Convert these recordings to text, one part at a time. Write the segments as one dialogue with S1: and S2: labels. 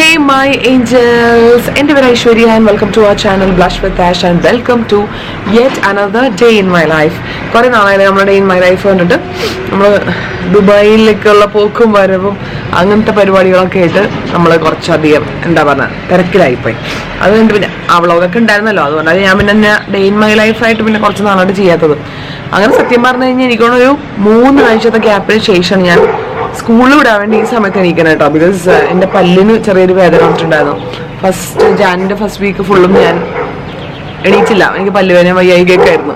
S1: Hey my angels, എൻ്റെ പേര് Aishwarya and welcome to our channel Blush with Ash and welcome to yet another day in my life. കുറേ നാളായി നമ്മുടെ day in my life കണ്ടിട്ട് നമ്മൾ ദുബായിലേക്കുള്ള പോക്കും വരവും അങ്ങനത്തെ പരിപാടികളൊക്കെ ആയിട്ട് നമ്മൾ കുറച്ചധികം എന്താ പറഞ്ഞാൽ തിരക്കിലായിപ്പോയി. അതുകൊണ്ട് പിന്നെ അവളൊക്കെ ഉണ്ടായിരുന്നല്ലോ, അതുകൊണ്ടാണ് ഞാൻ പിന്നെ ഡേ ഇൻ മൈ ലൈഫായിട്ട് പിന്നെ കുറച്ച് നാളായിട്ട് ചെയ്യാത്തത്. അങ്ങനെ സത്യം പറഞ്ഞു കഴിഞ്ഞാൽ എനിക്കൊരു 3 ആഴ്ചത്തെ ഗ്യാപ്പിന് ശേഷമാണ് ഞാൻ സ്കൂളിൽ വിടാൻ വേണ്ടി ഈ സമയത്ത് എണീക്കണം കേട്ടോ. ബിക്കോസ് എൻ്റെ പല്ലിന് ചെറിയൊരു വേദന വന്നിട്ടുണ്ടായിരുന്നു. ജാനിൻ്റെ ഫസ്റ്റ് വീക്ക് ഫുള്ളും ഞാൻ എണീച്ചില്ല, എനിക്ക് പല്ലുവേദന വയ്യായികയൊക്കെ ആയിരുന്നു.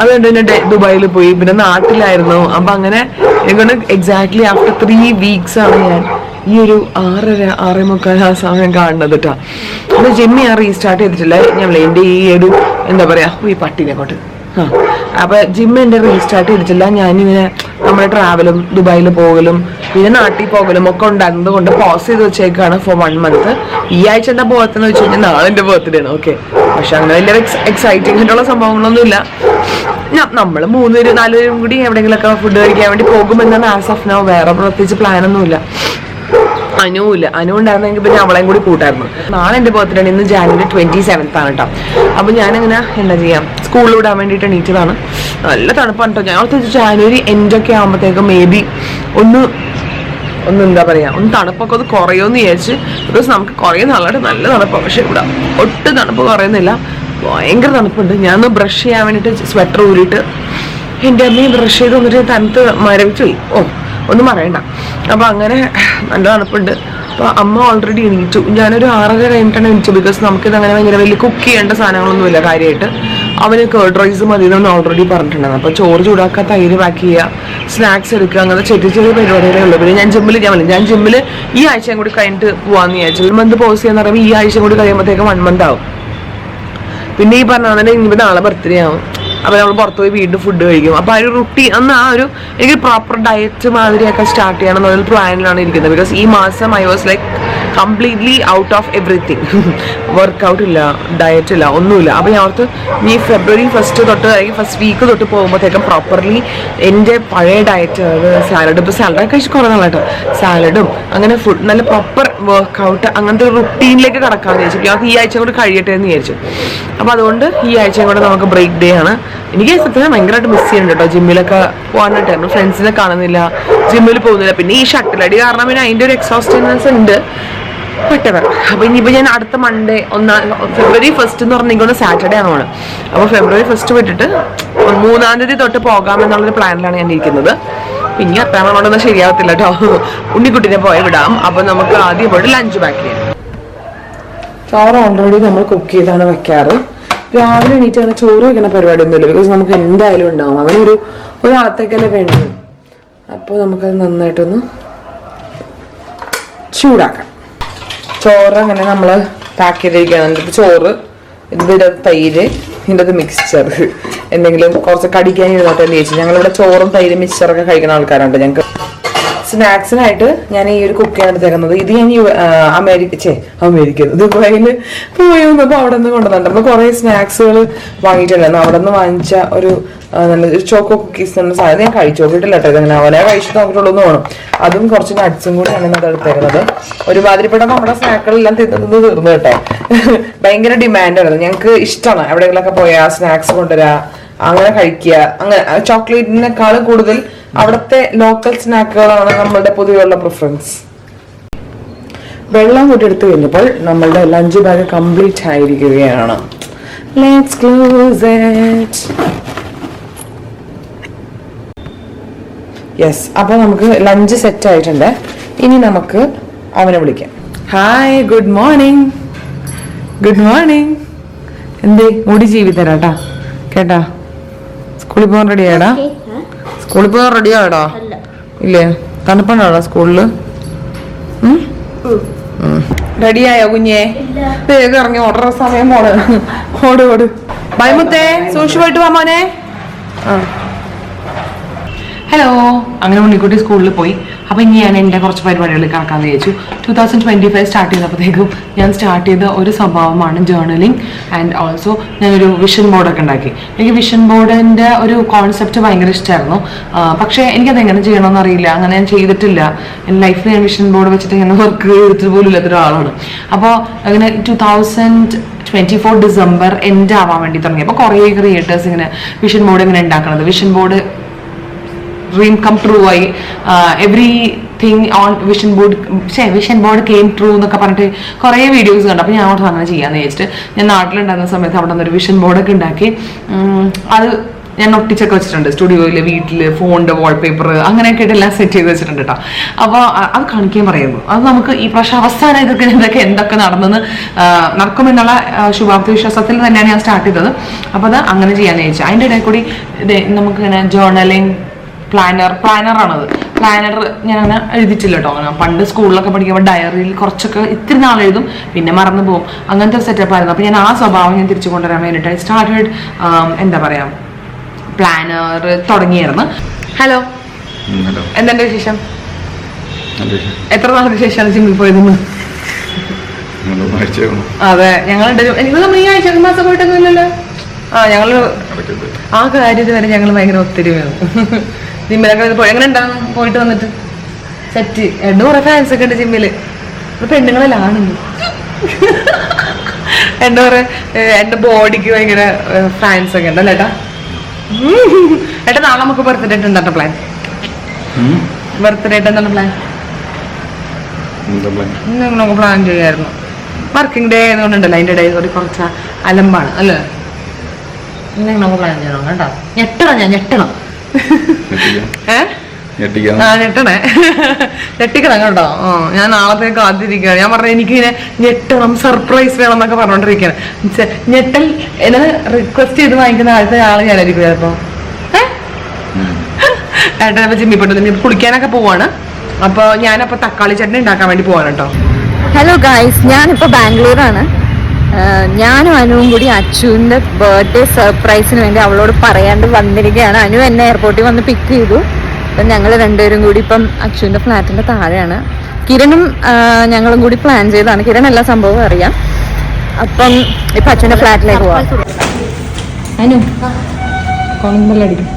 S1: അതുകൊണ്ട് തന്നെ ദുബായിൽ പോയി, പിന്നെ നാട്ടിലായിരുന്നു. അപ്പം അങ്ങനെ എനിക്കൊണ്ട് എക്സാക്ട്ലി ആഫ്റ്റർ 3 weeks ആണ് ഞാൻ ഈ ഒരു 6:30 ആ സമയം കാണുന്നത് കേട്ടോ. അപ്പോൾ ജിമ്മി ഞാൻ റീസ്റ്റാർട്ട് ചെയ്തിട്ടില്ല. ഞാൻ എൻ്റെ ഈ ഒരു എന്താ പറയുക, ഈ പട്ടിനെ കൊണ്ട് അപ്പൊ ജിമ്മ് എൻ്റെ റീസ്റ്റാർട്ട് ചെയ്തിട്ടില്ല. ഞാനിങ്ങനെ നമ്മുടെ ട്രാവലും ദുബായിൽ പോകലും പിന്നെ നാട്ടിൽ പോകലും ഒക്കെ ഉണ്ടായിരുന്നത് കൊണ്ട് പോസ് ചെയ്ത് വെച്ചേക്കാണ് ഫോർ 1 month. ഈ ആഴ്ച എന്താ ബർത്ത്ഡേ വെച്ച് കഴിഞ്ഞാൽ നാളെ എൻ്റെ ബർത്ത്ഡേ ആണ്. ഓക്കെ, പക്ഷെ അങ്ങനെ വലിയ എക്സൈറ്റിംഗ് ആയിട്ടുള്ള സംഭവങ്ങളൊന്നും ഇല്ല. നമ്മൾ 3 4 പേരും കൂടി എവിടെയെങ്കിലുമൊക്കെ ഫുഡ് കഴിക്കാൻ വേണ്ടി പോകുമെന്നാണ് ആസ് ഓഫ് നൗ. വേറെ പ്രത്യേകിച്ച് പ്ലാനൊന്നുമില്ല. അനു ഉണ്ടായിരുന്നെങ്കിൽ പിന്നെ അവളെയും കൂടി കൂട്ടായിരുന്നു. നാളെ എൻ്റെ ബർത്ത്ഡേ ആണ്. ഇന്ന് January 27th ആണ് കേട്ടോ. അപ്പം ഞാനങ്ങനെ എന്താ ചെയ്യാം, സ്കൂളിൽ വിടാൻ വേണ്ടിയിട്ട് എണീറ്റതാണ്. നല്ല തണുപ്പാണ് കേട്ടോ. ഞാൻ ഓർത്ത് January end ഒക്കെ ആകുമ്പോഴത്തേക്കും മേ ബി ഒന്ന് എന്താ പറയുക, ഒന്ന് തണുപ്പൊക്കെ ഒന്ന് കുറയുമെന്ന് വിചാരിച്ച്. ബിക്കോസ് നമുക്ക് കുറേ നാളായിട്ട് നല്ല തണുപ്പാണ്, പക്ഷെ ഇവിടെ ഒട്ടും തണുപ്പ് കുറയുന്നില്ല, ഭയങ്കര തണുപ്പുണ്ട്. ഞാനൊന്ന് ബ്രഷ് ചെയ്യാൻ വേണ്ടിയിട്ട് സ്വെറ്റർ ഊരിയിട്ട് എൻ്റെ അമ്മയും ബ്രഷ് ചെയ്ത് വന്നിട്ട് തണുത്ത് മരവിച്ചു പോയി. ഒന്നും പറയണ്ട. അപ്പം അങ്ങനെ നല്ല തണുപ്പുണ്ട്. അപ്പോൾ അമ്മ ഓൾറെഡി എണീറ്റു. ഞാനൊരു 6:30 കഴിഞ്ഞിട്ടാണ് എണീറ്റു. ബിക്കോസ് നമുക്കിത് അങ്ങനെ ഭയങ്കര വലിയ കുക്ക് ചെയ്യേണ്ട സാധനങ്ങളൊന്നുമില്ല കാര്യമായിട്ട്. അവന് കേർഡ് റൈസ് മതി എന്നൊന്ന് ഓൾറെഡി പറഞ്ഞിട്ടുണ്ടായിരുന്നു. അപ്പോൾ ചോറ് ചൂടാക്കുക, തൈര് പാക്ക് ചെയ്യുക, സ്നാക്സ് എടുക്കുക, അങ്ങനെ ചെറിയ പരിപാടികളേ ഉള്ളൂ. പിന്നെ ഞാൻ ജിമ്മിൽ ഈ ആഴ്ചയും കൂടി കഴിഞ്ഞിട്ട് പോകാമെന്ന് വിചാരിച്ചു. 1 month പോസ് ചെയ്യാന്ന് പറയുമ്പോൾ ഈ ആഴ്ച കൂടി കഴിയുമ്പോഴത്തേക്കും 1 month ആവും. പിന്നെ ഈ പറഞ്ഞ ഇനിയിപ്പോൾ നാളെ ബർത്ത്ഡേ ആവും. അപ്പോൾ നമ്മൾ പുറത്ത് പോയി വീണ്ടും ഫുഡ് കഴിക്കും. അപ്പോൾ ആ ഒരു റുട്ടീൻ എനിക്ക് പ്രോപ്പർ ഡയറ്റ് മാതിരിയൊക്കെ സ്റ്റാർട്ട് ചെയ്യണം എന്നൊരു പ്ലാനിലാണ് ഇരിക്കുന്നത്. ബിക്കോസ് ഈ മാസം I was like completely out of everything. Workout ഇല്ല, ഡയറ്റ് ഇല്ല, ഒന്നുമില്ല. അപ്പോൾ ഞാൻ ഓർത്ത് ഈ February 1st തൊട്ട് അല്ലെങ്കിൽ ഫസ്റ്റ് വീക്ക് തൊട്ട് പോകുമ്പോഴത്തേക്കും പ്രോപ്പർലി എൻ്റെ പഴയ ഡയറ്റ്, സാലഡ്, ഇപ്പോൾ സാലഡ് കഴിച്ച് കുറേ നാളായിട്ട് സാലഡും അങ്ങനെ ഫുഡ് നല്ല പ്രോപ്പർ വർക്കൗട്ട് അങ്ങനത്തെ ഒരു റുട്ടീനിലേക്ക് കടക്കാമെന്ന് വിചാരിച്ചു. ഞങ്ങൾക്ക് ഈ ആഴ്ച കൂടി കഴിയട്ടെ എന്ന് വിചാരിച്ചു. അപ്പോൾ അതുകൊണ്ട് ഈ ആഴ്ചയും കൂടെ നമുക്ക് ബ്രേക്ക് ഡേ ആണ്. എനിക്ക് സത്യത്തിൽ ഭയങ്കരമായിട്ട് മിസ് ചെയ്യുന്നുണ്ട് കേട്ടോ ജിമ്മിലൊക്കെ പോകാനായിട്ടായിരുന്നു. ഫ്രണ്ട്സിനെ കാണുന്നില്ല, ജിമ്മിൽ പോകുന്നില്ല. പിന്നെ ഈ ഷട്ടിലടി കാരണം പിന്നെ അതിൻ്റെ ഒരു എക്സോസ്റ്റഡ്നെസ് ഉണ്ട്. പെട്ടവർ. അപ്പോൾ ഇനിയിപ്പോൾ ഞാൻ അടുത്ത മൺഡേ February 1st എന്ന് പറഞ്ഞിരിക്കുന്നത് സാറ്റർഡേ ആണ്. അപ്പോൾ February 1st വിട്ടിട്ട് 3-ാം തീയതി തൊട്ട് പോകാമെന്നുള്ളൊരു പ്ലാനിലാണ് ഞാൻ ഇരിക്കുന്നത്. പിന്നെ അത്താമണോടൊന്നും ശരിയാവത്തില്ല കേട്ടോ. ഉണ്ണിക്കുട്ടിനെ പോയി വിടാം. അപ്പോൾ നമുക്ക് ആദ്യം പോയിട്ട് ലഞ്ച് പാക്ക് ചെയ്യാം. ചോറ് ഓൾറെഡി നമ്മൾ കുക്ക് ചെയ്താണ് വെക്കാറ്. രാവിലെ എണീറ്റാണ് ചോറ് വെക്കുന്ന പരിപാടി ഒന്നുമില്ല. ബിക്കോസ് നമുക്ക് എന്തായാലും ഉണ്ടാവും, അവനൊരു ആത്തേക്കല്ലേ വേണ്ടത്. അപ്പോൾ നമുക്കത് നന്നായിട്ടൊന്ന് ചൂടാക്കാം. ചോറ് അങ്ങനെ നമ്മൾ പാക്ക് ചെയ്തിരിക്കുകയാണ്. ചോറ്, ഇതിൻ്റെ തൈര്, ഇതിൻ്റെ അത് മിക്സ്ചർ, എന്തെങ്കിലും കുറച്ച് കടിക്കാൻ ഇരുന്നോട്ടെ എന്ന് ചോദിച്ചു. ഞങ്ങളിവിടെ ചോറും തൈര് മിക്സ്ചറൊക്കെ കഴിക്കുന്ന ആൾക്കാരുണ്ട്. ഞങ്ങൾക്ക് സ്നാക്സിനായിട്ട് ഞാൻ ഈ ഒരു കുക്ക് ചെയ്യാൻ എടുത്തേക്കുന്നത്. ഇത് ഞാൻ അമേരിക്ക ദുബായിൽ പോയി വന്നപ്പോൾ അവിടെ നിന്ന് കൊണ്ടുവന്നിട്ടുണ്ട്. നമ്മൾ കുറേ സ്നാക്സുകൾ വാങ്ങിയിട്ടുണ്ടായിരുന്നു. അവിടെ നിന്ന് വാങ്ങിച്ച ഒരു നല്ലൊരു ചോക്കോ കുക്കീസ് എന്ന സാധനം ഞാൻ കഴിച്ചു നോക്കിയിട്ടില്ല കേട്ടോ. ഇതങ്ങനെ അവനെ കഴിച്ചിട്ട് നോക്കിയിട്ടുള്ളൂ എന്ന് വേണം. അതും കുറച്ച് നട്ട്സും കൂടി ആണ് അത് എടുത്തേക്കുന്നത്. ഒരുമാതിരിപ്പെട്ട നമ്മുടെ സ്നാക്കുകളെല്ലാം തീർന്നു കേട്ടോ. ഭയങ്കര ഡിമാൻഡായിരുന്നു. ഞങ്ങൾക്ക് ഇഷ്ടമാണ് എവിടെയെങ്കിലൊക്കെ പോയാൽ സ്നാക്സ് കൊണ്ടുവരാ, അങ്ങനെ കഴിക്കുക. അങ്ങനെ ചോക്ലേറ്റിനേക്കാളും കൂടുതൽ അവിടുത്തെ ലോക്കൽ സ്നാക്കുകളാണ് നമ്മളുടെ പൊതുവെയുള്ള പ്രിഫറൻസ്. വെള്ളം കൂടി എടുത്തു കഴിഞ്ഞപ്പോൾ നമ്മളുടെ ലഞ്ച് ബാഗ് കംപ്ലീറ്റ് ആയിരിക്കുകയാണ്. Let's close it. യെസ്, അപ്പോൾ നമുക്ക് ലഞ്ച് സെറ്റ് ആയിട്ടുണ്ട്. ഇനി നമുക്ക് അവനെ വിളിക്കാം. Hi, good morning. എന്തേ മുടി ജീവിതരാട്ടാ കേട്ടാ? സ്കൂളിൽ പോകാൻ റെഡിയാടാ? ഇല്ലേ? തണുപ്പുണ്ടാടാ സ്കൂളില്? റെഡിയായോ കുഞ്ഞേ? വേഗം ഇറങ്ങി ഓർഡർ സമയം പോണ്. ഓട്. ബൈ മുത്തേ, സൂക്ഷിച്ചു പോയിട്ട് വാ മോനെ. ഹലോ, അങ്ങനെ ഉണ്ണിക്കുട്ടി സ്കൂളിൽ പോയി. അപ്പോൾ ഇനി ഞാൻ എൻ്റെ കുറച്ച് പരിപാടികൾ കണക്കാന്ന് വിചാരിച്ചു. 2025 സ്റ്റാർട്ട് ചെയ്തപ്പോഴത്തേക്കും ഞാൻ സ്റ്റാർട്ട് ചെയ്ത ഒരു സ്വഭാവമാണ് ജേർണലിങ്. ആൻഡ് ഓൾസോ ഞാനൊരു വിഷൻ ബോർഡൊക്കെ ഉണ്ടാക്കി. എനിക്ക് വിഷൻ ബോർഡിൻ്റെ ഒരു കോൺസെപ്റ്റ് ഭയങ്കര ഇഷ്ടമായിരുന്നു. പക്ഷേ എനിക്കത് എങ്ങനെ ചെയ്യണമെന്ന് അറിയില്ല. അങ്ങനെ ഞാൻ ചെയ്തിട്ടില്ല. എൻ്റെ ലൈഫിൽ ഞാൻ വിഷൻ ബോർഡ് വെച്ചിട്ട് ഇങ്ങനെ വർക്ക് ചെയ്തിട്ട് പോലും ഇല്ലാത്ത ഒരാളാണ്. അപ്പോൾ അങ്ങനെ 2024 ഡിസംബർ എൻഡ് ആവാൻ വേണ്ടി തുടങ്ങി. അപ്പോൾ കുറേ ക്രിയേറ്റേഴ്സ് ഇങ്ങനെ വിഷൻ ബോർഡ് ഇങ്ങനെ ഉണ്ടാക്കണത്. Vision board dream come true ആയി, everything on vision board came true എന്നൊക്കെ പറഞ്ഞിട്ട് കുറേ വീഡിയോസ് കണ്ടു. അപ്പോൾ ഞാൻ അവിടെ അങ്ങനെ ചെയ്യാന്ന് വിചാരിച്ചിട്ട് ഞാൻ നാട്ടിലുണ്ടായിരുന്ന സമയത്ത് അവിടെ നിന്നൊരു വിഷൻ ബോർഡൊക്കെ ഉണ്ടാക്കി. അത് ഞാൻ ഒട്ടിച്ചൊക്കെ വെച്ചിട്ടുണ്ട് സ്റ്റുഡിയോയിൽ, വീട്ടിൽ, ഫോണിൻ്റെ വാൾപേപ്പർ അങ്ങനെയൊക്കെ ആയിട്ട് എല്ലാം സെറ്റ് ചെയ്ത് വെച്ചിട്ടുണ്ട് കേട്ടോ. അപ്പോൾ അത് കാണിക്കാൻ പറയുന്നു. അത് നമുക്ക് ഈ പ്രാവശ്യം അവസാനം ഇതൊക്കെ എന്തൊക്കെ നടക്കുമെന്നുള്ള ശുഭാപ്തി വിശ്വാസത്തിൽ തന്നെയാണ് ഞാൻ സ്റ്റാർട്ട് ചെയ്തത്. അപ്പോൾ അത് അങ്ങനെ ചെയ്യാന്ന് ചോദിച്ചാൽ അതിൻ്റെ ഇടയിൽ കൂടി നമുക്കിങ്ങനെ ജേർണലിങ് പ്ലാനറാണത്. പ്ലാനർ ഞാൻ അങ്ങനെ എഴുതിയിട്ടില്ല കേട്ടോ. അങ്ങനെ പണ്ട് സ്കൂളിലൊക്കെ പഠിക്കുമ്പോൾ ഡയറിയിൽ കുറച്ചൊക്കെ ഇത്തിരി നാൾ എഴുതും, പിന്നെ മറന്നു പോകും. അങ്ങനത്തെ ഒരു സെറ്റപ്പ് ആയിരുന്നു. അപ്പോൾ ഞാൻ ആ സ്വഭാവം ഞാൻ തിരിച്ചു കൊണ്ടുവരാൻ വേണ്ടിയിട്ട് സ്റ്റാർട്ടഡ് എന്താ പറയുക പ്ലാനർ തുടങ്ങിയായിരുന്നു. ഹലോ, എന്തെന്റെ വിശേഷം? എത്ര നാൾക്ക് ശേഷമാണ് ജിമ്മിൽ പോയതെന്ന്? അതെ, ഞങ്ങളുണ്ട്. എനിക്ക് നമ്മൾ ഈ ആഴ്ച മാസം പോയിട്ടൊന്നുമില്ലല്ലോ. ഞങ്ങള് ആ കാര്യത്തിൽ വരെ ഞങ്ങൾ ഭയങ്കര ഒത്തിരിയാണ്. ജിമ്മിലൊക്കെ പോയി. എങ്ങനെ ഉണ്ടാകും പോയിട്ട് വന്നിട്ട്? സെറ്റ്. എണ്ണ കുറെ ഫാൻസ് ഒക്കെ ഉണ്ട് ജിമ്മില്. പെണ്ണുങ്ങളെല്ലാം എന്താ പറയാ, എന്റെ ബോഡിക്ക് ഭയങ്കര ഫാൻസ് ഒക്കെ ഉണ്ട് അല്ലേ ഏട്ടാ? ഏട്ടാ നാളെ നമുക്ക് ബർത്ത്ഡേ ആയിട്ട് എന്താണ് പ്ലാൻ? ബർത്ത്ഡേ ആയിട്ട് എന്താണ് പ്ലാൻ? നമുക്ക് പ്ലാൻ ചെയ്യായിരുന്നു. വർക്കിംഗ് ഡേ ആയതുകൊണ്ടുണ്ടല്ലോ, അതിന്റെ ഇടയിൽ കുറച്ച് അലമ്പാണ് അല്ലേ? നമുക്ക് പ്ലാൻ ചെയ്യണം കേട്ടോ. ഞെട്ടണം ഞെട്ടിക്കണം കേട്ടോ. ഞാൻ നാളത്തേക്ക് കാത്തിരിക്കുകയാണ്. ഞാൻ പറഞ്ഞ എനിക്കിങ്ങനെ ഞെട്ടണം, സർപ്രൈസ് വേണം എന്നൊക്കെ പറഞ്ഞോണ്ടിരിക്കുകയാണ്. ഞെട്ടൽ എന്നെ റിക്വസ്റ്റ് ചെയ്ത് വാങ്ങിക്കുന്ന ആദ്യത്തെ ആള് ഞാനായിരിക്കും ചിലപ്പോ. ഏട്ടാ ജിമ്മി പെട്ടു കുളിക്കാനൊക്കെ പോവാണ്. അപ്പൊ ഞാനപ്പോ തക്കാളി ചട്നി ഉണ്ടാക്കാൻ വേണ്ടി പോവാണ് കേട്ടോ.
S2: ഹലോ ഗായ്സ്, ഞാനിപ്പോ ബാംഗ്ലൂരാണ്. ഞാനും അനുവും കൂടി അച്ചുവിന്റെ ബർത്ത്ഡേ സർപ്രൈസിന് വേണ്ടി അവളോട് പറയാണ്ട് വന്നിരിക്കുകയാണ്. അനു എന്നെ എയർപോർട്ടിൽ വന്ന് പിക്ക് ചെയ്തു. അപ്പം ഞങ്ങൾ രണ്ടുപേരും കൂടി ഇപ്പം അച്ചുവിന്റെ ഫ്ലാറ്റിന്റെ താഴെയാണ്. കിരണും ഞങ്ങളും കൂടി പ്ലാൻ ചെയ്താണ്. കിരൺ എല്ലാ സംഭവവും അറിയാം. അപ്പം ഇപ്പൊ അച്ചുവിന്റെ ഫ്ലാറ്റിലേക്ക് പോവാം. അനു കോളിംഗ് ബെൽ അടിക്കും.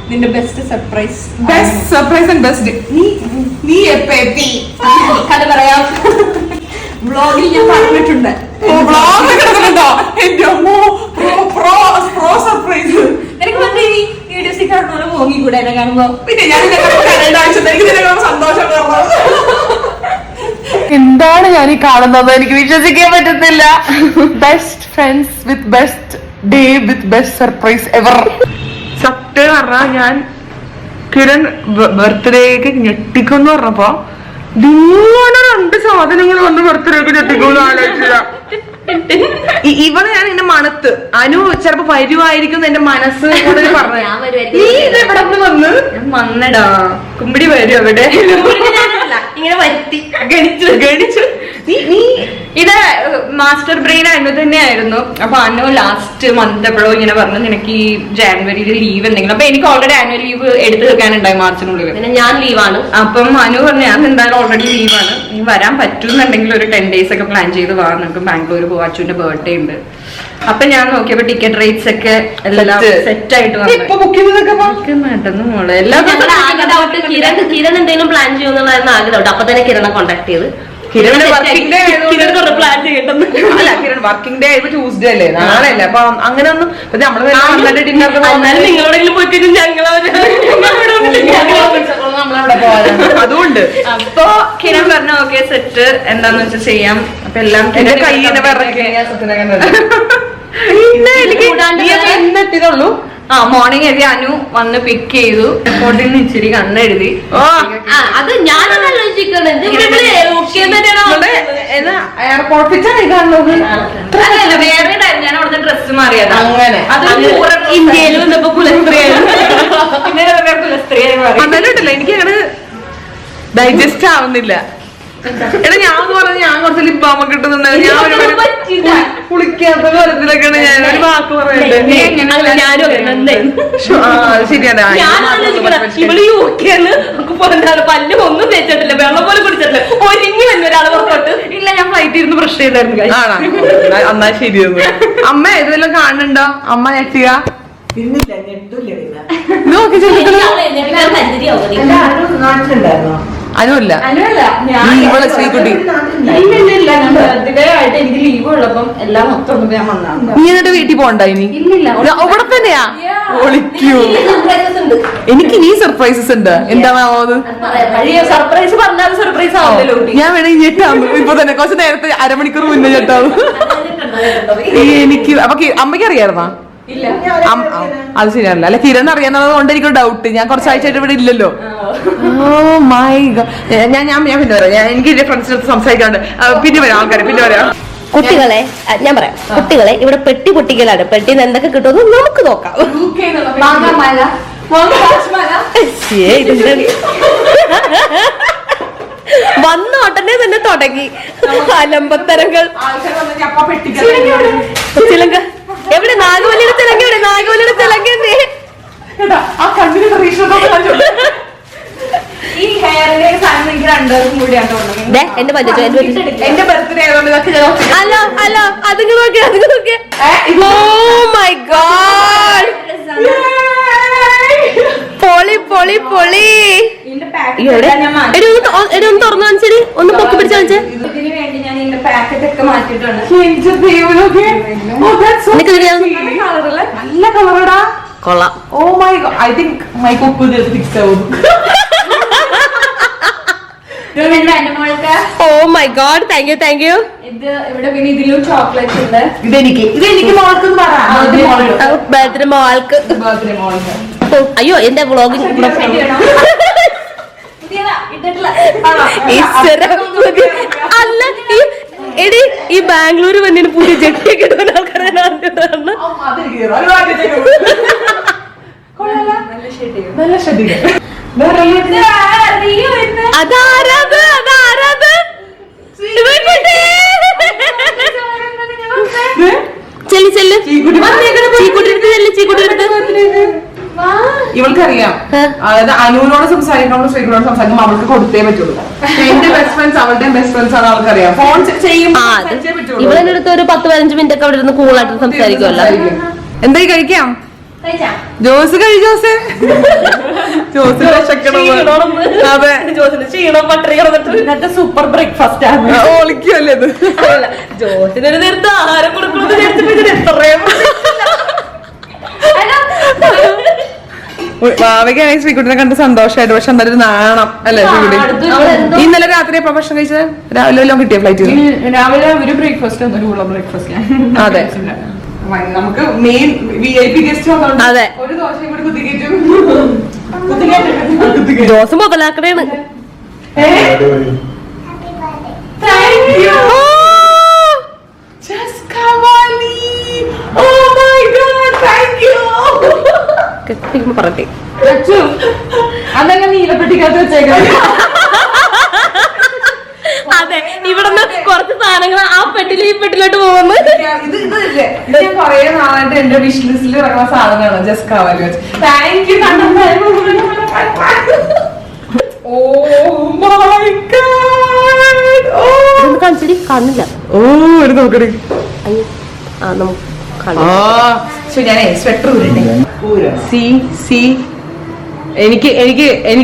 S3: നിന്റെ ബെസ്റ്റ് സർപ്രൈസ്
S1: ആൻഡ് ബെസ്റ്റ്.
S3: നീ കഥ പറയാം. വ്ളോഗിൽ ഞാൻ പറഞ്ഞിട്ടുണ്ട്. എനിക്ക് വീഡിയോസിൽ കാണുന്ന മോങ്ങി കൂടെ എന്നെ കാണുമ്പോ പിന്നെ ഞാൻ സന്തോഷം.
S1: എന്താണ് ഞാൻ ഈ കാണുന്നത്? എനിക്ക് വിശ്വസിക്കാൻ പറ്റുന്നില്ല. Best friends with best day with best surprise ever. സത്യം പറഞ്ഞാൽ ഞാൻ കിരൺ ബർത്ത്ഡേക്ക് ഞെട്ടിക്കുമെന്ന് പറഞ്ഞപ്പോ ഇങ്ങനെ 2 സാധനങ്ങൾ വന്ന് ബർത്ത്ഡേക്ക് ഞെട്ടിക്കുമെന്ന് ആലോചിച്ചില്ല. ഇവളെ ഞാൻ എന്റെ മണത്ത് അനു ചിലപ്പോ വരുമായിരിക്കും എന്റെ മനസ്സ് പറഞ്ഞു. നീ ഇത് എവിടെ വന്ന് വന്നടാ കുമ്പിടി വരും അവിടെ
S3: ഇങ്ങനെ വരുത്തി
S1: ഗണിച്ചു.
S3: നീ ഇത് മാസ്റ്റർ ബ്രെയിൻ അനു തന്നെയായിരുന്നു. അപ്പൊ അനു ലാസ്റ്റ് മന്ത് എപ്പോഴോ ഇങ്ങനെ പറഞ്ഞു നിനക്ക് ഈ ജാനുവരിയിൽ ലീവ് എന്തെങ്കിലും. അപ്പൊ എനിക്ക് ഓൾറെഡി ആനുവൽ ലീവ് എടുത്തു വെക്കാനുണ്ടായി മാർച്ചിനുള്ളിൽ. പിന്നെ ഞാൻ ലീവാണ്. അപ്പം അനു പറഞ്ഞു ഞാൻ എന്തായാലും ഓൾറെഡി ലീവാണ്, നീ വരാൻ പറ്റുന്നുണ്ടെങ്കിൽ ഒരു 10 days ഒക്കെ പ്ലാൻ ചെയ്ത് പോകാൻ. നമുക്ക് ബാംഗ്ലൂർ പോവാ, അച്ചുവിന്റെ ബർത്ത്ഡേ ഉണ്ട്. അപ്പൊ ഞാൻ നോക്കിയപ്പോ ടിക്കറ്റ് റേറ്റ്സ് ഒക്കെ എല്ലാം സെറ്റ് ആയിട്ട് മോളെ എല്ലാം. കിരൺ എന്തെങ്കിലും പ്ലാൻ ചെയ്യുന്നതായിരുന്നു ആഗ്രഹം. അപ്പൊ തന്നെ കിരണെ കോണ്ടാക്ട് ചെയ്ത്
S1: വർക്കിംഗ് ഡേ ആയപ്പോ ട്യൂസ്ഡേ അല്ലേ, നാളെ അല്ലേ. അപ്പൊ അങ്ങനെ ഒന്നും
S3: നിങ്ങളോടെങ്കിലും പോയിട്ട്
S1: അതുകൊണ്ട്
S3: അപ്പൊ കിരൺ പറഞ്ഞ ഓക്കെ സെറ്റ് എന്താന്ന് വെച്ചാൽ ചെയ്യാം. അപ്പൊ എല്ലാം
S1: എന്റെ കയ്യിൽ എന്നെത്തിയതുള്ളൂ.
S3: മോർണിംഗ് എഴുതി അനു വന്ന് പിക്ക് ചെയ്തു. എയർപോർട്ടിൽ നിന്ന് ഇച്ചിരി കണ്ണെഴുതി.
S2: അത് ഞാനൊന്നും ആലോചിക്കണം
S1: എയർപോർട്ടിൽ
S3: വേറെ ഞാൻ അവിടുത്തെ ഡ്രസ്സ് മാറിയത്.
S1: അങ്ങനെ
S2: ഇന്ത്യയിൽ വന്നപ്പോ കുലസ്ത്രീയാണ്.
S1: അന്നല്ലോ എനിക്ക് അങ്ങനെ ഡൈജസ്റ്റ് ആവുന്നില്ല. എടാ ഞാൻ പറഞ്ഞ ഞാൻ കുറച്ച് ലിപ്പാമൊക്കെ ഇട്ടുന്നുണ്ട്. ഞാൻ കുളിക്കാത്ത കോലത്തിലൊക്കെയാണ് ഞാൻ ഒരു വാക്ക് പറയട്ടെ. ശരിയാണ്.
S2: പല്ല് ഒന്നും തേച്ചിട്ടില്ല, വെള്ളം പോലും കുടിച്ചിട്ടില്ല, ഒരുങ്ങി വന്ന ഒരാൾ പുറത്തോട്ട്.
S3: ഇല്ല, ഞാൻ ഫ്ലൈറ്റ് ഇരുന്ന് ബ്രഷ് ചെയ്തായിരുന്നു.
S1: ആണോ? എന്നാ ശരിയൊന്നു. അമ്മ ഏതെല്ലാം കാണുന്നുണ്ടോ? അമ്മ ഞെട്ടിയ അനുല്ല ഇവളെ ശ്രീകുട്ടി
S3: എനിക്ക് ലീവ് ഉള്ളപ്പം എല്ലാം മൊത്തം ഞാൻ വന്നാണ്.
S1: നീ എന്നിട്ട് വീട്ടിൽ പോകണ്ട ഇനി? അവിടെ തന്നെയാ? ഒളിക്കൂ. എനിക്ക് നീ സർപ്രൈസസ് ഉണ്ട്. എന്താണാവത്?
S3: സർപ്രൈസ് പറഞ്ഞാൽ സർപ്രൈസ് ആവുമല്ലോ.
S1: ഞാൻ വേണേ ഞെട്ടാന്ന് ഇപ്പൊ തന്നെ. കുറച്ച് നേരത്തെ അരമണിക്കൂർ മുന്നേ ഞെട്ടാവും. എനിക്ക് അപ്പൊ അമ്മയ്ക്ക് അറിയായിരുന്നാ? അത് ശരിയല്ല. അല്ല, കിരൺ അറിയാന്നുള്ളത് കൊണ്ട് എനിക്കൊരു ഡൗട്ട്. ഞാൻ കുറച്ചാഴ്ചയായിട്ട് ഇവിടെ ഇല്ലല്ലോ. Oh my God. ഞാൻ പിന്നെ വരാം. എനിക്ക് എന്റെ ഫ്രണ്ട്സിനടുത്ത് സംസാരിക്കാണ്ട് പിന്നെ വരാം. ആൾക്കാരെ പിന്നെ വരാം.
S2: കുട്ടികളെ ഞാൻ പറയാം, കുട്ടികളെ ഇവിടെ പെട്ടി പൊട്ടിക്കലാണ്. പെട്ടിന്ന് എന്തൊക്കെ കിട്ടുമെന്ന് നമുക്ക് നോക്കാം. വന്ന ഉടനെ തന്നെ തുടങ്ങി അലമ്പത്തരങ്ങൾ. ചിലങ്ക എവിടെ? നാഗവല്ലിയുടെ ചിലങ്ക എവിടെ? നാഗവല്ലിയുടെ ചിലങ്ക
S3: ഈ ഹെയറിന്റെ സാധനം എനിക്ക് രണ്ടുപേർക്കും കൂടിയാണ്.
S2: എന്റെ പഞ്ചോ
S3: എന്റെ ബർത്ത്ഡേ ആയതുകൊണ്ട്
S2: അല്ലോ അല്ലോ അതിങ്ങ് നോക്കിയ അതിങ്ങ് നോക്കിയ. ഓ മൈ ഗോഡ്, പൊളി പൊളി പൊളി. ഒന്ന് തുറന്നു കാണിച്ചടി, ഒന്ന് പൊക്കി പിടിച്ചു കാണിച്ചേ.
S3: ഇതിന് വേണ്ടി ഞാൻ ഇതിന്റെ പാക്കറ്റ് ഒക്കെ മാറ്റിയിട്ടുണ്ട്.
S1: നല്ല കളറടാ.
S2: കൊള്ളാം.
S1: Oh my God, I think my cook fix ആവും.
S2: Oh my God, thank you thank you.
S3: ഇത് ഇവിടെ പിന്നെ ഇതിലും ചോക്ലേറ്റ് ഉണ്ട്.
S1: ഇതെനിക്ക് മോൾക്ക്
S2: ബർത്ത്ഡേ മോൾക്ക്. അയ്യോ എന്റെ വ്ളോഗിങ് അല്ല. എടി ഈ ബാംഗ്ലൂർ വന്നിന് പുതിയ ജെട്ടിയൊക്കെ ഇടുന്ന ആൾക്കാരെ അതാരാത് അതാരാത്? ചെല്ലി ചെല്ല്, ചീക്കുട്ടിയെടുത്ത് ചെല്ല്, ചീക്കുട്ടിയെടുത്ത്.
S1: ഇവൾക്കറിയാം. അതായത് അനുവിനോട് സംസാരിക്കണോട് ശ്രീകുട്ടിയോട് സംസാരിക്കുമ്പോൾ അവൾക്ക് കൊടുത്തേ പറ്റുള്ളൂ. എന്റെ ബെസ്റ്റ് ഫ്രണ്ട്സ് അവളുടെ ബെസ്റ്റ് ഫ്രണ്ട്സ് ആണ്. അവൾക്കറിയാം. ഫോൺ ചെയ്യുമ്പോൾ
S2: ഇവളെന്റെ അടുത്ത് ഒരു 10-15 മിനിറ്റ് ഒക്കെ അവിടെ ഇരുന്ന് കൂളായിട്ട് സംസാരിക്കുമല്ലോ.
S1: എന്തായി കഴിക്കാം? ജോസ് കഴി ജോസ്. അതെ,
S2: സൂപ്പർ ബ്രേക്ക്ഫാസ്റ്റ് ആണ്.
S1: ഒളിക്കല്ലേ ഇത്?
S2: ജോസിനൊരു നേരത്തെ ആഹാരം കൊടുക്കുന്നത്
S1: ഭാവിക്കാണെങ്കിൽ ശ്രീകുട്ടിനെ കണ്ട് സന്തോഷമായിട്ട്. പക്ഷെ എന്തായാലും നാണം അല്ലേ ശ്രീകുട്ടി? ഇന്നലെ രാത്രി എപ്പോ ഭക്ഷണം കഴിച്ചത്? രാവിലെ എല്ലാം കിട്ടിയ ഫ്ലൈറ്റ്?
S3: രാവിലെ ഒരു ബ്രേക്ക്ഫാസ്റ്റ് ബ്രേക്ക്ഫാസ്റ്റ്.
S1: അതെ, നമുക്ക് മെയിൻ VIP ഗസ്റ്റ് വന്നോണ്ട്
S2: അതെ,
S1: ഒരു ദോശയും കൂടി കുത്തിക്കേറ്റും.
S2: ജോസ് മുതലാക്കണേണ്. പറഞ്ഞേ
S1: അതെങ്ങനെ നീലപ്പെട്ടിക്കകത്ത് വെച്ചേക്കാം.
S2: അതെ, ഇവിടുന്ന് കുറച്ച് സാധനങ്ങൾ ആ പെട്ടിൽ ഈ പെട്ടിലോട്ട് പോകുന്നു.
S1: ഇത് ഞാൻ കൊറേ നാളായിട്ട് എന്റെ വിഷ് ലിസ്റ്റിൽ ഇറങ്ങുന്ന സാധനമാണ്. ജസ്റ്റ് കാവാലി വെച്ച്. Thank you.
S2: കാണിച്ചടി, കാണില്ല.
S1: ഓ ഒരു നോക്കടി.
S2: അയ്യോ ആ നമുക്ക്
S1: ഞാനേ സ്വെറ്റർ എനിക്ക്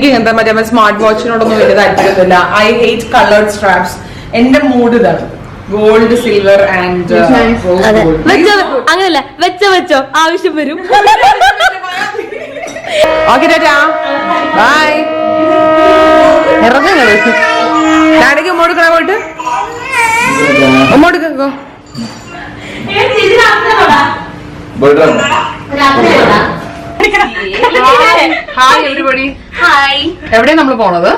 S1: ഇങ്ങനത്തെ മറ്റേ സ്മാർട്ട് വാച്ചിനോടൊന്നും വലിയ താല്പര്യമൊന്നുമില്ല. I hate coloured straps. എന്റെ മൂഡ് ഇതാണ്, ഗോൾഡ്, സിൽവർ ആൻഡ്
S2: അങ്ങനല്ല. വെച്ചോ ആവശ്യം വരും.
S1: Okay tata, bye. ഇറങ്ങുന്നത് ഡാഡിക്ക് ഉമ്മോടുക്കണ പോയിട്ട് ഉമ്മോടുക്കോ. Hi everybody. എവിടെയാ നമ്മൾ പോണത്?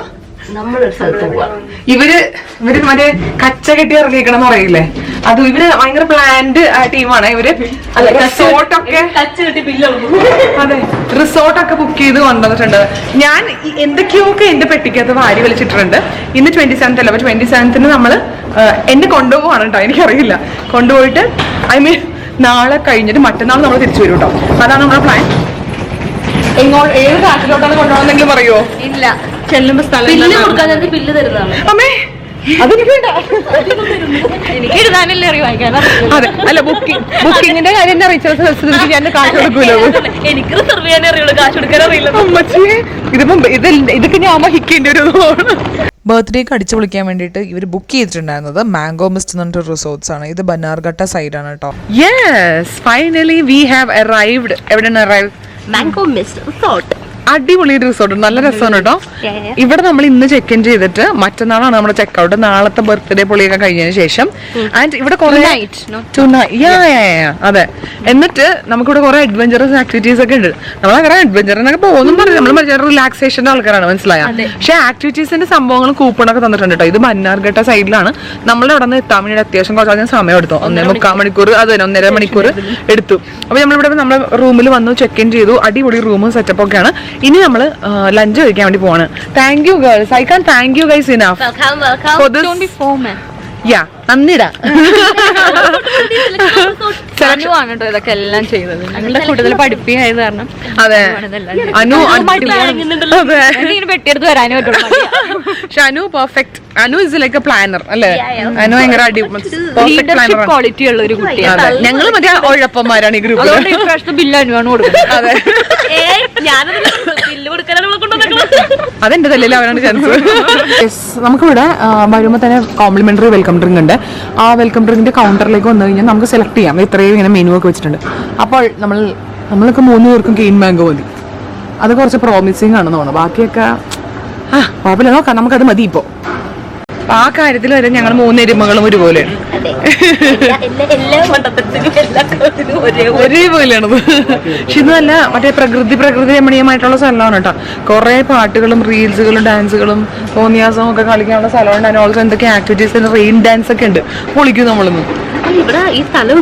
S1: ഇവര് മറ്റേ കച്ച കെട്ടി ഇറങ്ങിക്കണെന്ന് പറയില്ലേ, അത് ഇവര് ഭയങ്കര പ്ലാൻഡ് ടീമാണ് ഇവര്. റിസോർട്ടൊക്കെ അതെ റിസോർട്ടൊക്കെ ബുക്ക് ചെയ്ത് കൊണ്ടുവന്നിട്ടുണ്ട്. ഞാൻ എന്തൊക്കെയൊക്കെ എന്റെ പെട്ടിക്കകത്ത് വാരി വലിച്ചിട്ടുണ്ട്. ഇന്ന് 27th അല്ല, 27th നമ്മള് എന്നെ കൊണ്ടുപോവാണ് കേട്ടോ. എനിക്കറിയില്ല, കൊണ്ടുപോയിട്ട് നാളെ കഴിഞ്ഞിട്ട് മറ്റന്നാൾ നമ്മൾ തിരിച്ചു വരും കേട്ടോ. അതാണ് നമ്മുടെ പ്ലാൻ. ഏത് കാട്ടിലോട്ടാണ് കൊണ്ടുപോകണമെന്നെങ്കിലും പറയുമോ?
S3: ഇല്ല, ചെല്ലുമ്പോ സ്ഥലം ബില്ല് തരുന്നതാണ്.
S1: അമ്മേ അതെനിക്ക് വേണ്ട,
S3: എനിക്ക് എഴുതാനല്ലേ അറിയാം,
S1: അതെ അല്ല ബുക്കിങ്ങിന്റെ കാര്യം അറിയിച്ച ഞാൻ കാശ് കൊടുക്കൂലോ.
S3: എനിക്ക് റിസർവ് ചെയ്യാനേ അറിയുള്ളൂ, കാശ് കൊടുക്കാൻ അറിയില്ല.
S1: അമ്മച്ചിയെ ഇതൊക്കെ ഞാൻ വഹിക്കേണ്ടി ഒരു
S4: ബർത്ത്ഡേക്ക് അടിച്ചു പൊളിക്കാൻ വേണ്ടിയിട്ട് ഇവർ ബുക്ക് ചെയ്തിട്ടുണ്ടായിരുന്നത് മാംഗോ മിസ്റ്റ് എന്ന് പറഞ്ഞിട്ട് റിസോർട്ട്സ് ആണ്. ഇത് ബന്നാർഘട്ട സൈഡാണ് കേട്ടോ.
S1: Yes, finally we have arrived. എവിടെയാണ് അറൈവ്?
S3: Mango mist resort.
S1: അടിപൊളി റിസോർട്ട്, നല്ല രസമാണ് കേട്ടോ. ഇവിടെ നമ്മൾ ഇന്ന് ചെക്ക് ഇൻ ചെയ്തിട്ട് മറ്റന്നാളാണ് നമ്മുടെ ചെക്കൗട്ട്. നാളത്തെ ബർത്ത്ഡേ പൊളിയൊക്കെ കഴിഞ്ഞതിന് ശേഷം ആൻഡ് ഇവിടെ അതെ. എന്നിട്ട് നമുക്കിവിടെ കുറെ അഡ്വഞ്ചറസ് ആക്ടിവിറ്റീസ് ഒക്കെ ഉണ്ട്. നമ്മളങ്ങനെ അഡ്വഞ്ചറിനൊക്കെ പോകുന്നു പറഞ്ഞു, നമ്മൾ മറ്റേ റിലാക്സേഷന്റെ ആൾക്കാരാണ്, മനസ്സിലായ. പക്ഷെ ആക്ടിവിറ്റീസിന്റെ സംഭവങ്ങളും കൂപ്പണൊക്കെ തന്നിട്ടുണ്ട് കേട്ടോ. ഇത് ബന്നാർഘട്ട സൈഡിലാണ്. നമ്മളുടെ അവിടെ നിന്ന് എത്താൻ വേണ്ടി അത്യാവശ്യം കുറച്ചധികം സമയം എടുത്തു. 1.25 മണിക്കൂർ, അത് തന്നെ 1.5 മണിക്കൂർ എടുത്തു. അപ്പൊ നമ്മളിവിടെ നമ്മുടെ റൂമിൽ വന്നു ചെക്ക് ഇൻ ചെയ്തു. അടിപൊളി റൂമും സെറ്റപ്പ് ഒക്കെയാണ്. ഇനി നമ്മള് ലഞ്ച് കഴിക്കാൻ വേണ്ടി പോവാണ്. Thank you girls, I can thank you guys enough for this. Yeah, നന്ദിടാ.
S3: ഇതൊക്കെ എല്ലാം ചെയ്തത് ഞങ്ങളുടെ കൂടുതൽ പഠിപ്പിയായത് കാരണം.
S1: അതെ, അനു
S3: പെട്ടിയെടുത്ത് വരാനേ പറ്റുള്ളൂ.
S1: പക്ഷെ Anu perfect. Anu is like a planner അല്ലേ? അനു ഭയങ്കര
S3: ലീഡർഷിപ്പ് ക്വാളിറ്റി ഉള്ള ഒരു കുട്ടിയാണ്.
S1: ഞങ്ങള് മറ്റേ ഉഴപ്പന്മാരാണ് ഈ ഗ്രൂപ്പിൽ.
S3: ബില്ല് അനുവാണ് കൊടുക്കുന്നത്.
S1: അതെ, അതെന്റെ തലയിൽ അവനാണ് ചാൻസ്. നമുക്കിവിടെ വരുമ്പോൾ തന്നെ കോംപ്ലിമെന്ററി വെൽക്കം ഡ്രിങ്ക് ഉണ്ട്. ആ വെൽക്കം ഡ്രിങ്കിന്റെ കൗണ്ടറിലേക്ക് വന്നു കഴിഞ്ഞാൽ നമുക്ക് സെലക്ട് ചെയ്യാം. ഇത്രയും ഇങ്ങനെ മെനു ഒക്കെ വെച്ചിട്ടുണ്ട്. അപ്പോൾ നമ്മൾക്ക് 3 പേർക്കും കെയിൻ മാംഗോ മതി. അത് കുറച്ച് പ്രോമിസിങ് ആണെന്ന് തോന്നുന്നു. ബാക്കിയൊക്കെ കുഴപ്പമില്ല, നോക്കാം, നമുക്കത് മതി. ഇപ്പോൾ ആ കാര്യത്തിൽ വരെ ഞങ്ങൾ 3 എരുമകളും ഒരുപോലെയാണ്, ഒരേപോലെയാണത്. പക്ഷെ ഇതല്ല, മറ്റേ പ്രകൃതി രമണീയമായിട്ടുള്ള സ്ഥലമാണ് കേട്ടോ. കുറെ പാട്ടുകളും റീൽസുകളും ഡാൻസുകളും തോന്നിയാസവും ഒക്കെ കളിക്കാനുള്ള സ്ഥലമുണ്ട്. അതിന് ഓൾസോ എന്തൊക്കെ ആക്ടിവിറ്റീസ്, റെയിൻ ഡാൻസ് ഒക്കെ ഉണ്ട്. പൊളിക്കും നമ്മളിന്ന്.
S3: ഇവിടെ ഈ സ്ഥലം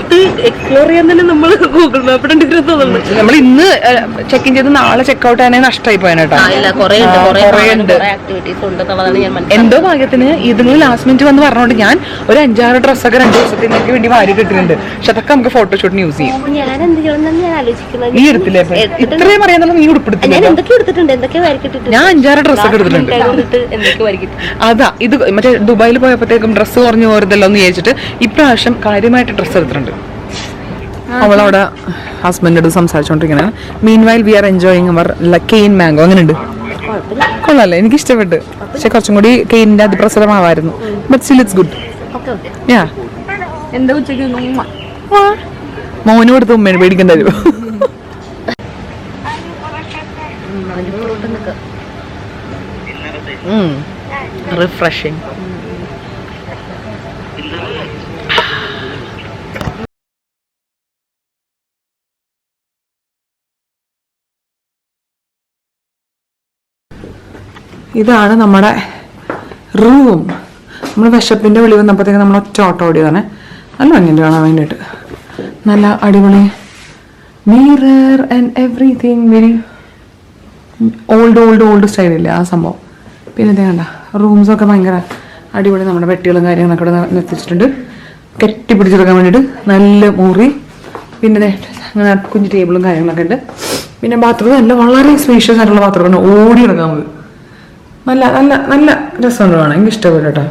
S3: എക്സ്പ്ലോർ ചെയ്യാൻ തന്നെ നമ്മൾ ഗൂഗിൾ മാപ്പ് തോന്നുന്നു.
S1: നമ്മൾ ഇന്ന് ചെക്ക് ഇൻ ചെയ്ത് നാളെ ചെക്കൗട്ട് ആണേ നഷ്ടമായി പോയാട്ടോ. എന്തോ ഭാഗ്യത്തിന് ഇതിന് ലാസ്റ്റ് മിനിറ്റ് വന്ന് പറഞ്ഞോണ്ട് ഞാൻ ഒരു 5-6 ഡ്രസ്സൊക്കെ 2 ദിവസത്തേക്ക് വേണ്ടി വാരി കിട്ടുന്നുണ്ട്. പക്ഷെ അതൊക്കെ നമുക്ക് ഫോട്ടോഷൂട്ടിന് യൂസ് ചെയ്യും. നീ എടുത്തില്ലേ? ഇത്രയും അറിയാന്നുള്ള നീ ഉടുപ്പെടുത്തില്ല. ഞാൻ 5-6 ഡ്രസ്സൊക്കെ എടുത്തിട്ടുണ്ട്. അതാ ഇത് മറ്റേ ദുബായിൽ പോയപ്പോഴത്തേക്കും ഡ്രസ്സ് കുറഞ്ഞു പോരുതല്ലോ എന്ന് വിചാരിച്ചിട്ട് ഇപ്രാവശ്യം കാര്യമായിട്ട് ഡ്രസ്സ് എടുത്തിട്ടുണ്ട്. അവളവിടെ ഹസ്ബൻഡോട് സംസാരിച്ചോണ്ടിരിക്കണേ. Meanwhile we are enjoying our cane mango. അങ്ങനെയുണ്ട്, കൊള്ളാല്ലേ? എനിക്ക് ഇഷ്ടപ്പെട്ടു. പക്ഷെ കുറച്ചും കൂടി കെയിനിന്റെ അതിപ്രസരമാവായിരുന്നു. But still it's good.
S3: എന്താ ഉച്ചയ്ക്ക്
S1: മോന് കൊടുത്ത് ഉമ്മേനെ പേടിക്കേണ്ടി വരും. റിഫ്രഷിങ്. ഇതാണ് നമ്മുടെ റൂം. നമ്മൾ വിശപ്പിൻ്റെ വിളി വന്നപ്പോഴത്തേക്ക് നമ്മൾ ഒറ്റ ഓട്ടോ ഓടിയതാണ്. നല്ല ഭംഗിയുണ്ട് കാണാൻ വേണ്ടിയിട്ട്. നല്ല അടിപൊളി mirror and everything, very old സ്റ്റൈലില്ല ആ സംഭവം. പിന്നെ ഇത് കണ്ട റൂംസൊക്കെ ഭയങ്കര അടിപൊളി. നമ്മുടെ പെട്ടികളും കാര്യങ്ങളൊക്കെ ഇവിടെ നിർത്തിച്ചിട്ടുണ്ട് കെട്ടിപ്പിടിച്ചെടുക്കാൻ വേണ്ടിയിട്ട്. നല്ല മുറി, പിന്നെ അങ്ങനെ കുഞ്ഞു ടേബിളും കാര്യങ്ങളൊക്കെ ഉണ്ട്. പിന്നെ ബാത്റൂം നല്ല വളരെ സ്പേഷ്യസ് ആയിട്ടുള്ള ബാത്റൂമാണ്. ഓടി കിടക്കാൻ നമുക്ക് നല്ല നല്ല നല്ല രസമുണ്ട് കാണാൻ. എനിക്ക് ഇഷ്ടപ്പെട്ടു കേട്ടോ.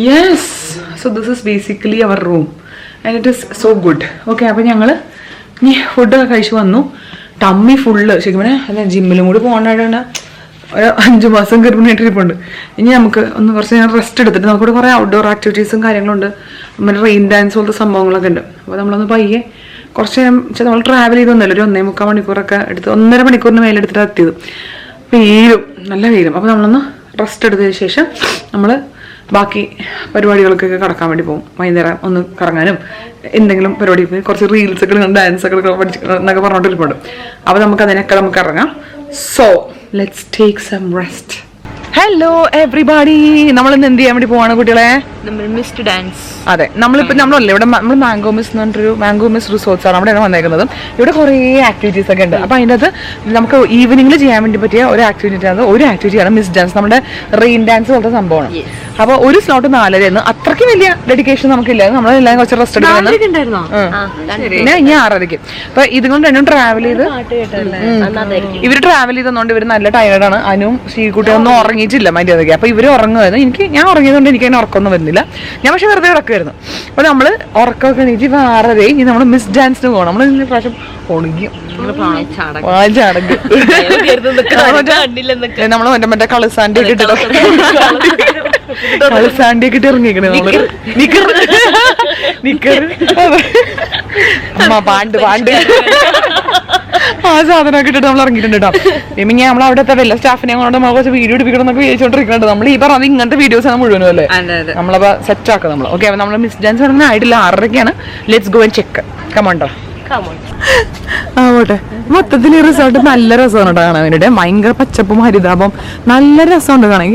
S1: Yes, so this is basically our room and it is so good. Okay, അപ്പോൾ ഞങ്ങൾ ഇനി ഫുഡൊക്കെ കഴിച്ച് വന്നു. ടമ്മി ഫുള്ള് ശരിക്കും അല്ല, ജിമ്മിലും കൂടി പോകേണ്ടതാണ്. ഒരു 5 മാസം ഗർഭിണിയായിട്ട് ഇരിപ്പുണ്ട്. ഇനി നമുക്ക് ഒന്ന് കുറച്ച് നേരം റെസ്റ്റ് എടുത്തിട്ട് നമുക്കിവിടെ കുറേ ഔട്ട്ഡോർ ആക്ടിവിറ്റീസും കാര്യങ്ങളുണ്ട്. നമ്മുടെ റെയിൻ ഡാൻസ് പോലത്തെ സംഭവങ്ങളൊക്കെ ഉണ്ട്. അപ്പോൾ നമ്മളൊന്ന് പയ്യെ കുറച്ച് നേരം നമ്മൾ ട്രാവൽ ചെയ്തൊന്നുമല്ല, ഒരു 1.25 മണിക്കൂറൊക്കെ എടുത്ത് 1.5 മണിക്കൂറിന് മേലെടുത്തിട്ട് എത്തിയത്. വെയിലും നല്ല വെയിലും. അപ്പോൾ നമ്മളൊന്ന് റെസ്റ്റ് എടുത്തതിന് ശേഷം നമ്മൾ ബാക്കി പരിപാടികൾക്കൊക്കെ കടക്കാൻ വേണ്ടി പോകും. വൈകുന്നേരം ഒന്ന് കറങ്ങാനും എന്തെങ്കിലും പരിപാടി പോയി കുറച്ച് റീൽസ് ഒക്കെ ഡാൻസ് ഒക്കെ പഠിച്ച് എന്നൊക്കെ പറഞ്ഞോണ്ടിരിപ്പുണ്ട്. അപ്പോൾ നമുക്ക് അതിനൊക്കെ നമുക്ക് ഇറങ്ങാം. So let's take some rest. Hello everybody, നമ്മൾ ഇന്ന് എന്ത് ചെയ്യാൻ വേണ്ടി പോവാണ് കുട്ടികളെ?
S3: Missed dance.
S1: അതെ, നമ്മളല്ലേ ഇവിടെ നമ്മൾ മാംഗോ മിസ് എന്ന് പറഞ്ഞൊരു മാംഗോ മിസ് റിസോർട്ട്സ് ആണ് അവിടെയാണ് വന്നേക്കുന്നത്. ഇവിടെ കുറേ ആക്ടിവിറ്റീസ് ഒക്കെ ഉണ്ട്. അപ്പോൾ അതിൻ്റെ അത് നമുക്ക് ഈവനിങ്ങിൽ ചെയ്യാൻ വേണ്ടി പറ്റിയ ഒരു ആക്ടിവിറ്റിയാണ് മിസ് ഡാൻസ്. നമ്മുടെ റെയിൻ ഡാൻസ് പോലത്തെ സംഭവമാണ്. അപ്പോൾ ഒരു സ്ലോട്ട് 4:30 അത്രയ്ക്ക് വലിയ ഡെഡിക്കേഷൻ നമുക്കില്ല. നമ്മളെല്ലാം കുറച്ച് റെസ്റ്റ് എടുക്കുന്നത്. പിന്നെ ഇനി 6:30. അപ്പൊ ഇതുകൊണ്ട് രണ്ടും ട്രാവൽ ചെയ്ത് ഇവര് ട്രാവൽ ചെയ്തതുകൊണ്ട് ഇവര് നല്ല ടയർഡാണ്. അനുവും ശ്രീകുട്ടി ഒന്നും ഉറങ്ങിയിട്ടില്ല മര്യാദയ്ക്ക്. അപ്പൊ ഇവര് ഉറങ്ങുമായിരുന്നു. ഞാൻ ഉറങ്ങിയതുകൊണ്ട് എനിക്ക് അതിന് ഉറക്കമൊന്നും വരുന്നില്ല. ഞാൻ പക്ഷെ വെറുതെ ഉറക്കുമായിരുന്നു. അപ്പൊ നമ്മള് ഉറക്കമൊക്കെ എണീറ്റ് 6:30 ഇനി നമ്മള് മിസ് ഡാൻസിന് പോകണം. നമ്മൾ ഇന്ന് പ്രാവശ്യം ഒണുങ്ങി നമ്മള് മറ്റേ കളുസാൻ്റെ ഒക്കെ കളുസാൻ്റെ ഒക്കെ ഇട്ട് ഇറങ്ങിക്കണേ നമ്മള്. പാണ്ട് ആ സാധനമൊക്കെ ഇട്ടിട്ട് നമ്മൾ ഇറങ്ങിയിട്ടുണ്ട് കേട്ടോ. ഇനി നമ്മൾ അവിടുത്തെ എല്ലാ സ്റ്റാഫിനെ കൊണ്ട് നമ്മൾ കുറച്ച് വീഡിയോ എടുപ്പിക്കണം എന്നൊക്കെ വിചാരിച്ചോണ്ടിരിക്കുന്നുണ്ട്. നമ്മൾ ഈ പറഞ്ഞത് ഇങ്ങനത്തെ വീഡിയോസ് ആണ് മുഴുവനും അല്ലേ നമ്മളപ്പോ സെറ്റ് ആക്കാം നമ്മൾ. ഓക്കെ, അപ്പൊ നമ്മള് മിസ് ഡാൻസ് നടന്ന ആയിട്ടില്ല, 6:30 ലെറ്റ്സ് ഗോ ആൻഡ് ചെക്ക്. കമോണ്ടോ ആ പോട്ടെ. മൊത്തത്തിൽ ഈ റിസോർട്ട് നല്ല രസമാണ് കേട്ടോ കാണാൻ വേണ്ടിട്ട്. ഭയങ്കര പച്ചപ്പും ഹരിതാപം നല്ല രസമുണ്ട് കാണാൻ.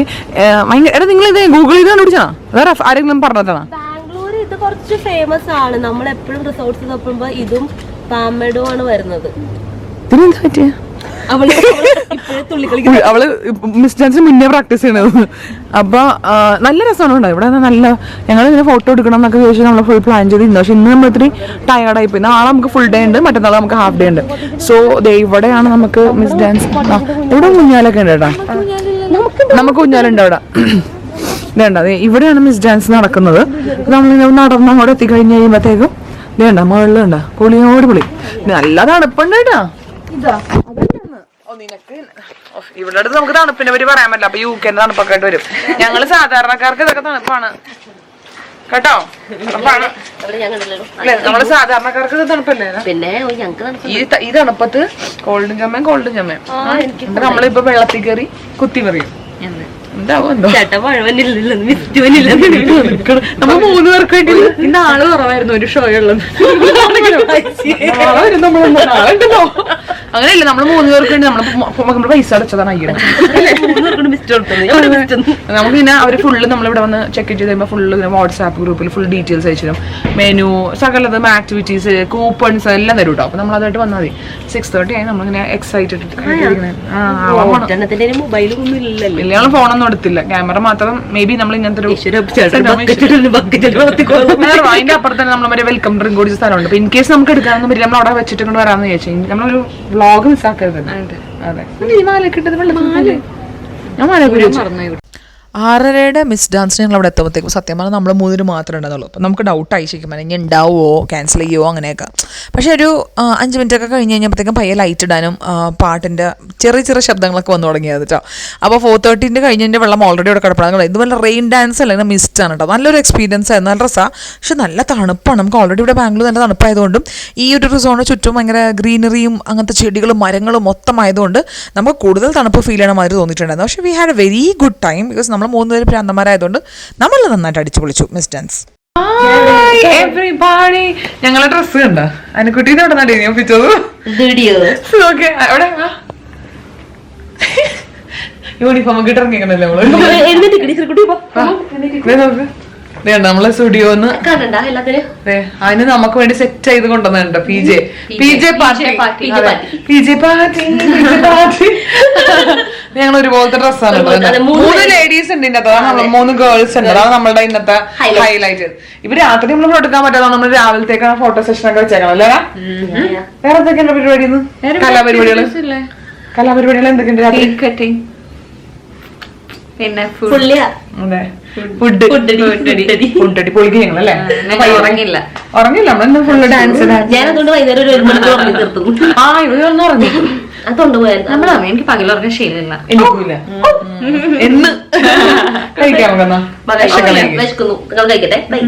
S1: ഭയങ്കര നിങ്ങൾ ഇത് ഗൂഗിൾ ചെയ്ത് കണ്ടുപിടിച്ചാ വേറെ ആരെങ്കിലും പറഞ്ഞതാണ്?
S5: ബാംഗ്ലൂർ ഇത് കുറച്ച് ഫേമസ് ആണ്. നമ്മൾ എപ്പോഴും റിസോർട്ട്സ് നോക്കുമ്പോ ഇതും പാമേഡും ആണ് വരുന്നത്.
S1: ഇതിനെന്താ പറ്റിയ? അവള് മിസ് ഡാൻസിന് മുന്നേ പ്രാക്ടീസ് ചെയ്യണത്. അപ്പൊ നല്ല രസമാണ് കേട്ടോ ഇവിടെ. നല്ല ഞങ്ങൾ ഇങ്ങനെ ഫോട്ടോ എടുക്കണം എന്നൊക്കെ ചോദിച്ചാൽ നമ്മൾ ഫുൾ പ്ലാൻ ചെയ്തിരുന്നു. പക്ഷെ ഇന്ന് നമ്മൾ ഇത്തിരി ടയർഡായി പോയി. നാളെ നമുക്ക് ഫുൾ ഡേ ഉണ്ട്, മറ്റന്നാൾ നമുക്ക് ഹാഫ് ഡേ ഉണ്ട്. സോ ഇവിടെയാണ് നമുക്ക് മിസ് ഡാൻസ്. ഇവിടെ ഊഞ്ഞാലൊക്കെ ഉണ്ട് കേട്ടോ. നമുക്ക് ഊഞ്ഞാലുണ്ട് അവിടെ. വേണ്ട, ഇവിടെയാണ് മിസ് ഡാൻസ് നടക്കുന്നത്. നമ്മളിങ്ങനെ നടന്ന് അങ്ങോട്ട് എത്തിക്കഴിഞ്ഞ് കഴിയുമ്പോഴത്തേക്കും വേണ്ട മുകളിലുണ്ട പൊളിയോട് പൊളി. നല്ല തണുപ്പുണ്ട് കേട്ടോ. ഇവിടെ അടുത്ത് നമുക്ക് തണുപ്പിനെ പറ്റി പറയാൻ പറ്റില്ല. അപ്പൊ UK തണുപ്പൊക്കെ ആയിട്ട് വരും. ഞങ്ങള് സാധാരണക്കാർക്ക് ഇതൊക്കെ തണുപ്പാണ് കേട്ടോ. തണുപ്പാണ്. നമ്മള് സാധാരണക്കാർക്ക് ഇത് തണുപ്പല്ലേ?
S5: പിന്നെ
S1: ഈ തണുപ്പത്ത് കോൾഡും ചമ്മയും നമ്മളിപ്പോ വെള്ളത്തിൽ കയറി കുത്തി പറയും. നമ്മൾ 3 പേർക്ക് വേണ്ടി ഇന്ന് ആള് കുറവായിരുന്നു ഒരു ഷോ ഉള്ളത്. അങ്ങനെയല്ല, നമ്മൾ 3 പേർക്ക് വേണ്ടി നമ്മള് പൈസ അടച്ചതാണ്. നമുക്ക് പിന്നെ അവര് ഫുള്ള് നമ്മളിവിടെ വന്ന് ചെക്ക് ചെയ്ത് കഴിയുമ്പോൾ ഫുള്ള് വാട്സാപ്പ് ഗ്രൂപ്പിൽ ഫുൾ ഡീറ്റെയിൽസ് അയച്ചിരും. മെനു സകലതും ആക്ടിവിറ്റീസ് കൂപ്പൺസ് എല്ലാം തരും കേട്ടോ. അപ്പൊ നമ്മൾ അതായിട്ട് വന്നാൽ മതി. 6:30 ആയി നമ്മളിങ്ങനെ എക്സൈറ്റഡ്
S5: മൊബൈലൊന്നും ഇല്ലല്ലോ.
S1: ഇല്ല, ഫോണൊന്നും എടുത്തില്ല, ക്യാമറ മാത്രം. മേ ബി നമ്മൾ ഇങ്ങനത്തെ അതിന്റെ അപ്പുറത്ത് തന്നെ നമ്മൾ മറ്റേ വെൽക്കം ഡ്രിങ്ക് കുടിച്ച സ്ഥലമുണ്ട്. അപ്പൊ ഇൻ കേസ് നമുക്ക് എടുക്കാനൊന്നും പറ്റില്ല, നമ്മൾ അവിടെ വെച്ചിട്ട് കൊണ്ട് വരാമെന്ന് വിചാരിച്ചു. നമ്മളൊരു വ്ളോഗ് മിസ്സാക്കരുത്. അതെ, മാല കിട്ടത് വെള്ളത്തിൽ ഞാൻ മാല പറഞ്ഞു.
S4: 6:30 മിസ് ഡാൻസിന് ഞങ്ങൾ അവിടെ എത്തുമ്പോഴത്തേക്കും സത്യം പറഞ്ഞാൽ നമ്മൾ 3 മാത്രമേ ഉണ്ടാകുള്ളൂ. അപ്പോൾ നമുക്ക് ഡൗട്ടായി ശരിക്കും ഇനി ഉണ്ടാവുമോ ക്യാൻസൽ ചെയ്യുമോ അങ്ങനെയൊക്കെ. പക്ഷേ ഒരു 5 മിനിറ്റൊക്കെ കഴിഞ്ഞ് കഴിഞ്ഞപ്പോഴത്തേക്കും പയ്യെ ലൈറ്റ് ഇടാനും പാട്ടിൻ്റെ ചെറിയ ശബ്ദങ്ങളൊക്കെ വന്നു തുടങ്ങിയത് കേട്ടോ. അപ്പോൾ 4:30 കഴിഞ്ഞതിൻ്റെ വെള്ളം ഓൾറെഡി അവിടെ കിടപ്പുണ്ടാകും. ഇതുപോലെ റെയിൻ ഡാൻസ് അല്ലെങ്കിൽ മിസ്റ്റാണ് കേട്ടോ. നല്ലൊരു എക്സ്പീരിയൻസ് ആയിരുന്നു, നല്ല രസമാണ്. പക്ഷെ നല്ല തണുപ്പാണ്. നമുക്ക് ഓൾറെഡി ഇവിടെ ബാംഗ്ലൂർ നല്ല തണുപ്പായതുകൊണ്ടും ഈ ഒരു റിസോർട്ടിന് ചുറ്റും ഭയങ്കര ഗ്രീനറിയും അങ്ങനത്തെ ചെടികളും മരങ്ങളും മൊത്തം ആയതുകൊണ്ട് നമുക്ക് കൂടുതൽ തണുപ്പ് ഫീൽ ചെയ്യണ മാതിരി തോന്നിയിട്ടുണ്ടായിരുന്നു. പക്ഷേ we had A very good time. Because നമ്മൾ 3 പേര് പ്രാന്തന്മാരായതുകൊണ്ട് നമ്മൾ നന്നായിട്ട് അടിച്ചു പൊളിച്ചു മിസ് ഡാൻസ്.
S1: ഞങ്ങളെ ഡ്രസ്സ് കണ്ട അനുക്കുട്ടി അവിടെ നടന്നു ഒപ്പിച്ചത് യൂണിഫോം ഒക്കെ ഇറങ്ങിക്കണല്ലേ നമ്മളെ സ്റ്റുഡിയോന്ന് അതിന് നമുക്ക് വേണ്ടി സെറ്റ് ചെയ്ത് കൊണ്ടുവന്നിട്ടുണ്ട്. PJ പാർട്ടി ഞങ്ങൾ ഒരുപോലത്തെ ഡ്രസ്സാണ്. 3 ലേഡീസ് ഉണ്ട് ഇന്നത്തെ, 3 ഗേൾസ് ഉണ്ട്. അതാണ് നമ്മളുടെ ഇന്നത്തെ ഹൈലൈറ്റ്. ഇപ്പൊ രാത്രി നമ്മൾ എടുക്കാൻ പറ്റാതെ നമ്മൾ രാവിലത്തേക്കാണ് ഫോട്ടോ സെഷൻ ഒക്കെ വെച്ചേക്കണം അല്ലേ? വേറെ എന്തൊക്കെയുണ്ട് പരിപാടി? കലാപരിപാടികൾ എന്തൊക്കെയുണ്ട്? രാത്രി
S3: പിന്നെ
S1: ഫുഡ് പൊളിക്ക് ഞങ്ങളല്ലേ? ഉറങ്ങില്ല, നമ്മളിന്ന് ഫുള്ള് ഡാൻസ്.
S5: ഞാനതുകൊണ്ട് വൈകുന്നേരം ഒരു 1 മണിക്കൂർ ഉറങ്ങി തീർത്തു.
S1: ഇവരൊന്നും ഉറങ്ങി.
S5: അതുകൊണ്ട് പോയാൽ
S3: എനിക്ക് പകലുറങ്ങാൻ ശീലമില്ല.
S1: എനിക്കില്ല. എന്ന് കഴിക്കാൻ
S5: വിശക്കുന്നു. നിങ്ങൾ കഴിക്കട്ടെ. ബൈ.